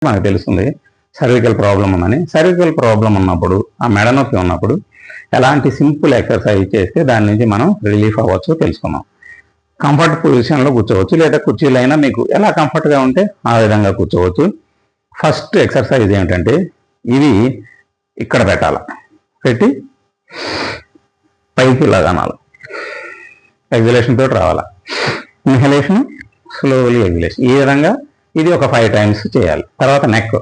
మనకు తెలుస్తుంది cervical problem ఉందని. సర్వికల్ ప్రాబ్లం ఉన్నప్పుడు, ఆ మెడ నొప్పి ఉన్నప్పుడు ఎలాంటి సింపుల్ ఎక్సర్సైజ్ చేస్తే దాని నుంచి మనం రిలీఫ్ అవ్వచ్చు తెలుసుకున్నాం. కంఫర్ట్ పొజిషన్లో కూర్చోవచ్చు, లేదా కుర్చీలో అయినా మీకు ఎలా కంఫర్ట్గా ఉంటే ఆ విధంగా కూర్చోవచ్చు. ఫస్ట్ ఎక్సర్సైజ్ ఏంటంటే ఇది ఇక్కడ పెట్టాలి, పెట్టి పైకి లగానాలి, ఎగ్జలేషన్ తోటి రావాలి. Inhalation, slowly exhalation. ఈ విధంగా ఇది ఒక 5 times చేయాలి. తర్వాత నెక్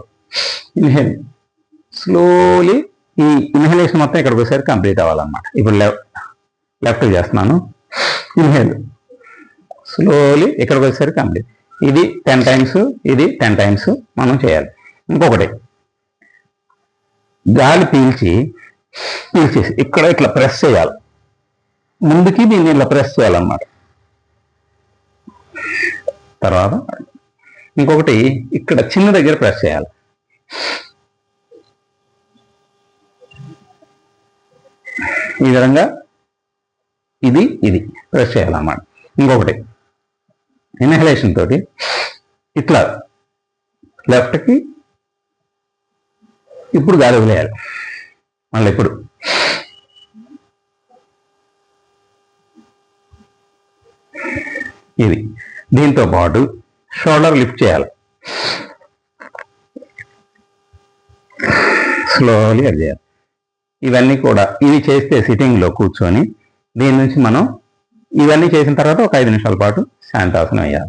ఇన్హేల్, స్లోలీ ఈ ఇన్హలేషన్ మొత్తం ఇక్కడికి ఒకసారి కంప్లీట్ అవ్వాలన్నమాట. ఇప్పుడు లెఫ్ట్ చేస్తున్నాను. ఇన్హేల్, స్లోలీ ఇక్కడికి వచ్చేసరికి కంప్లీట్. ఇది 10 times, ఇది 10 times మనం చేయాలి. ఇంకొకటి, గాలి పీల్చేసి ఇక్కడ ఇట్లా ప్రెస్ చేయాలి, ముందుకి దీన్ని ఇట్లా ప్రెస్ చేయాలన్నమాట. తర్వాత ఇంకొకటి ఇక్కడ చిన్న దగ్గర ప్రెస్ చేయాలి. ఈ విధంగా ఇది ప్రెస్ చేయాలన్నమాట. ఇంకొకటి ఇన్హలేషన్ తోటి ఇట్లా లెఫ్ట్కి, ఇప్పుడు గాలి వదిలేయాలి. మళ్ళీ ఇప్పుడు ఇది. దీంతో పాటు షోల్డర్ లిఫ్ట్ చేయాలి, స్లోలీ అది చేయాలి. ఇవన్నీ కూడా ఇవి చేస్తే సిట్టింగ్లో కూర్చొని దీని నుంచి మనం ఇవన్నీ చేసిన తర్వాత ఒక 5 నిమిషాల పాటు శాంతాసనం వేయాలి.